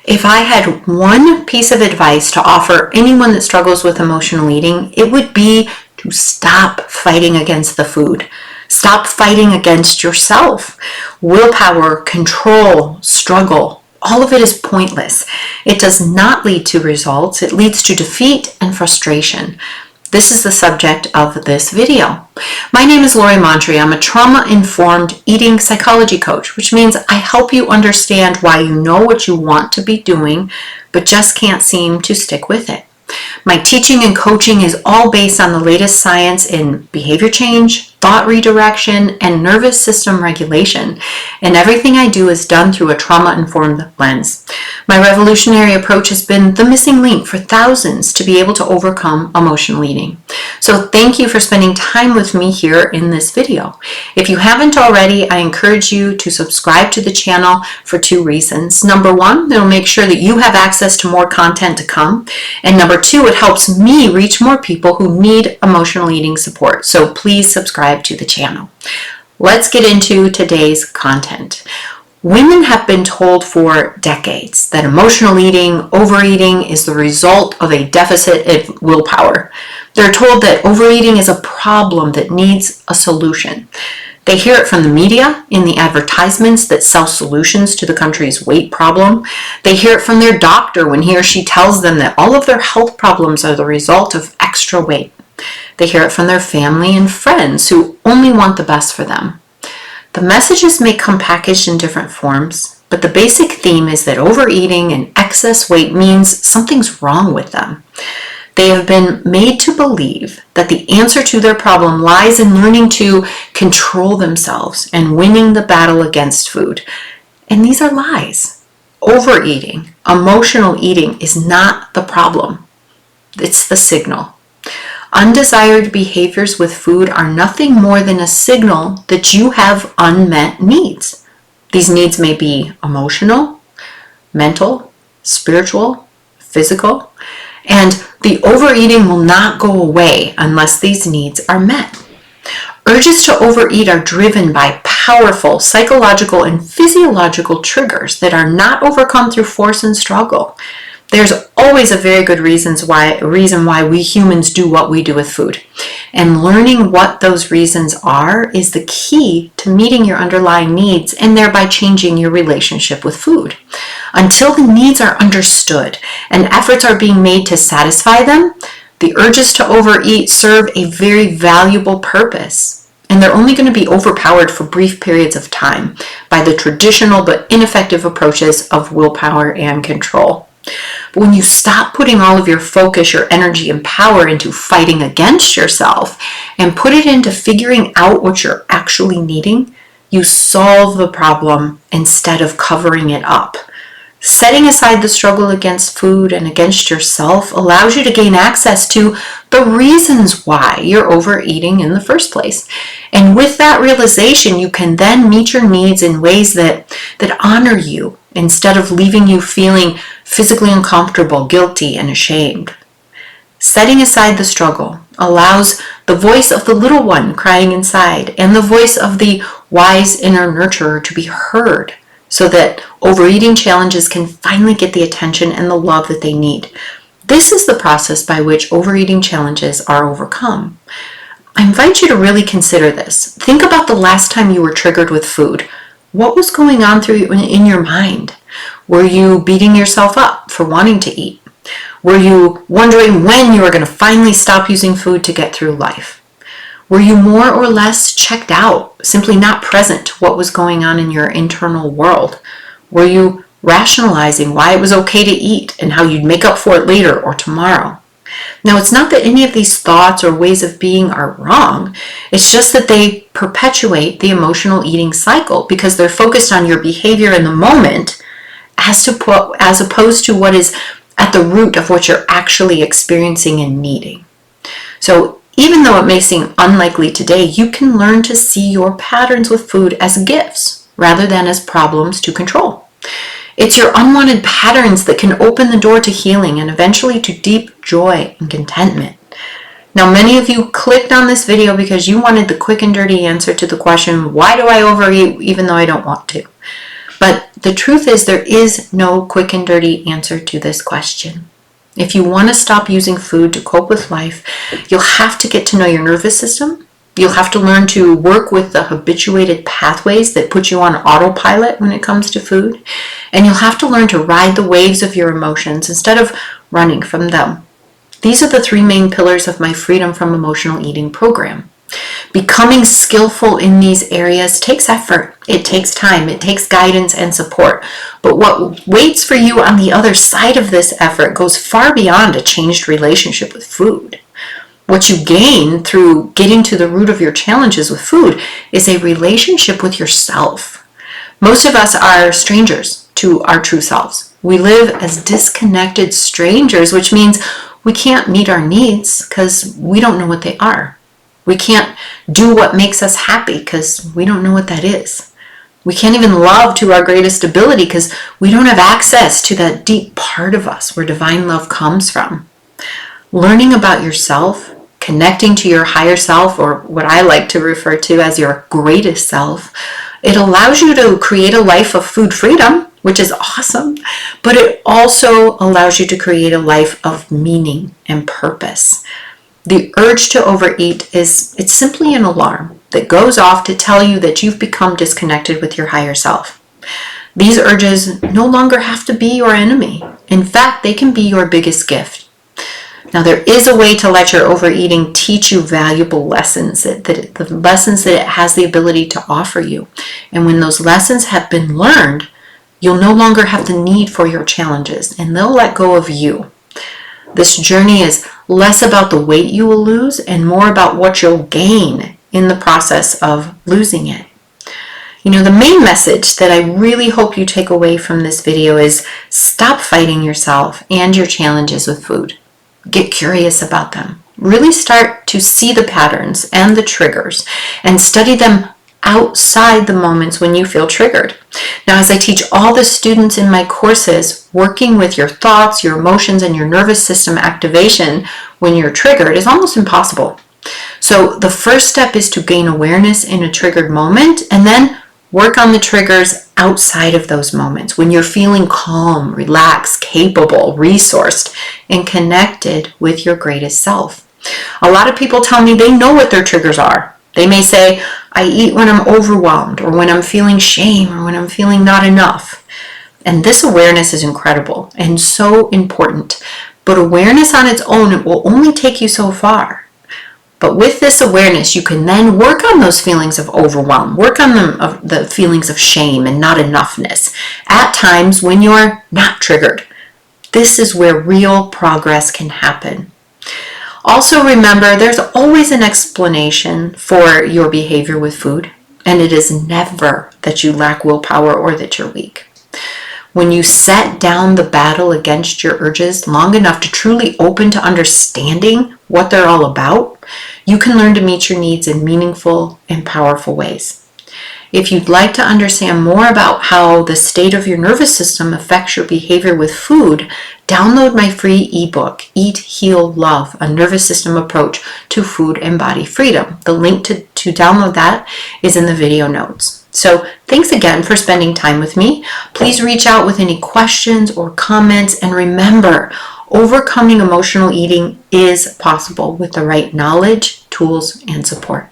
If I had one piece of advice to offer anyone that struggles with emotional eating, it would be to stop fighting against the food. Stop fighting against yourself. Willpower, control, struggle, all of it is pointless. It does not lead to results. It leads to defeat and frustration. This is the subject of this video. My name is Lori Montry. I'm a trauma-informed eating psychology coach, which means I help you understand why you know what you want to be doing, but just can't seem to stick with it. My teaching and coaching is all based on the latest science in behavior change, thought redirection, and nervous system regulation. And everything I do is done through a trauma-informed lens. My revolutionary approach has been the missing link for thousands to be able to overcome emotional eating. So thank you for spending time with me here in this video. If you haven't already, I encourage you to subscribe to the channel for two reasons. Number one, it'll make sure that you have access to more content to come. And number two, it helps me reach more people who need emotional eating support. So please subscribe to the channel. Let's get into today's content. Women have been told for decades that emotional eating, overeating is the result of a deficit of willpower. They're told that overeating is a problem that needs a solution. They hear it from the media in the advertisements that sell solutions to the country's weight problem. They hear it from their doctor when he or she tells them that all of their health problems are the result of extra weight. They hear it from their family and friends who only want the best for them. The messages may come packaged in different forms, but the basic theme is that overeating and excess weight means something's wrong with them. They have been made to believe that the answer to their problem lies in learning to control themselves and winning the battle against food. And these are lies. Overeating, emotional eating is not the problem. It's the signal. Undesired behaviors with food are nothing more than a signal that you have unmet needs. These needs may be emotional, mental, spiritual, physical, and the overeating will not go away unless these needs are met. Urges to overeat are driven by powerful psychological and physiological triggers that are not overcome through force and struggle. There's always a very good reason why we humans do what we do with food. And learning what those reasons are is the key to meeting your underlying needs and thereby changing your relationship with food. Until the needs are understood and efforts are being made to satisfy them, the urges to overeat serve a very valuable purpose. And they're only going to be overpowered for brief periods of time by the traditional but ineffective approaches of willpower and control. But when you stop putting all of your focus, your energy, and power into fighting against yourself and put it into figuring out what you're actually needing, you solve the problem instead of covering it up. Setting aside the struggle against food and against yourself allows you to gain access to the reasons why you're overeating in the first place. And with that realization, you can then meet your needs in ways that honor you instead of leaving you feeling physically uncomfortable, guilty, and ashamed. Setting aside the struggle allows the voice of the little one crying inside and the voice of the wise inner nurturer to be heard, so that overeating challenges can finally get the attention and the love that they need. This is the process by which overeating challenges are overcome. I invite you to really consider this. Think about the last time you were triggered with food. What was going on in your mind? Were you beating yourself up for wanting to eat? Were you wondering when you were going to finally stop using food to get through life? Were you more or less checked out, simply not present to what was going on in your internal world? Were you rationalizing why it was okay to eat and how you'd make up for it later or tomorrow? Now, it's not that any of these thoughts or ways of being are wrong. It's just that they perpetuate the emotional eating cycle because they're focused on your behavior in the moment as opposed to what is at the root of what you're actually experiencing and needing. So even though it may seem unlikely today, you can learn to see your patterns with food as gifts rather than as problems to control. It's your unwanted patterns that can open the door to healing and eventually to deep joy and contentment. Now, many of you clicked on this video because you wanted the quick and dirty answer to the question, why do I overeat even though I don't want to? But the truth is, there is no quick and dirty answer to this question. If you want to stop using food to cope with life, you'll have to get to know your nervous system. You'll have to learn to work with the habituated pathways that put you on autopilot when it comes to food. And you'll have to learn to ride the waves of your emotions instead of running from them. These are the 3 main pillars of my Freedom from Emotional Eating program. Becoming skillful in these areas takes effort. It takes time. It takes guidance and support. But what waits for you on the other side of this effort goes far beyond a changed relationship with food. What you gain through getting to the root of your challenges with food is a relationship with yourself. Most of us are strangers to our true selves. We live as disconnected strangers, which means we can't meet our needs because we don't know what they are. We can't do what makes us happy because we don't know what that is. We can't even love to our greatest ability because we don't have access to that deep part of us where divine love comes from. Learning about yourself, connecting to your higher self, or what I like to refer to as your greatest self, it allows you to create a life of food freedom, which is awesome, but it also allows you to create a life of meaning and purpose. The urge to overeat it's simply an alarm that goes off to tell you that you've become disconnected with your higher self. These urges no longer have to be your enemy. In fact, they can be your biggest gift. Now, there is a way to let your overeating teach you valuable lessons, the lessons that it has the ability to offer you. And when those lessons have been learned, you'll no longer have the need for your challenges, and they'll let go of you. This journey is less about the weight you will lose and more about what you'll gain in the process of losing it. You know, the main message that I really hope you take away from this video is stop fighting yourself and your challenges with food. Get curious about them. Really start to see the patterns and the triggers and study them outside the moments when you feel triggered. Now, as I teach all the students in my courses, working with your thoughts, your emotions, and your nervous system activation when you're triggered is almost impossible. So the first step is to gain awareness in a triggered moment and then work on the triggers outside of those moments when you're feeling calm, relaxed, capable, resourced, and connected with your greatest self. A lot of people tell me they know what their triggers are. They may say, I eat when I'm overwhelmed, or when I'm feeling shame, or when I'm feeling not enough. And this awareness is incredible and so important. But awareness on its own, it will only take you so far. But with this awareness, you can then work on those feelings of overwhelm, work on the feelings of shame and not enoughness at times when you're not triggered. This is where real progress can happen. Also remember, there's always an explanation for your behavior with food, and it is never that you lack willpower or that you're weak. When you set down the battle against your urges long enough to truly open to understanding what they're all about, you can learn to meet your needs in meaningful and powerful ways. If you'd like to understand more about how the state of your nervous system affects your behavior with food, download my free ebook, Eat, Heal, Love, a nervous system approach to food and body freedom. The link to download that is in the video notes. So thanks again for spending time with me. Please reach out with any questions or comments, and remember, overcoming emotional eating is possible with the right knowledge, tools, and support.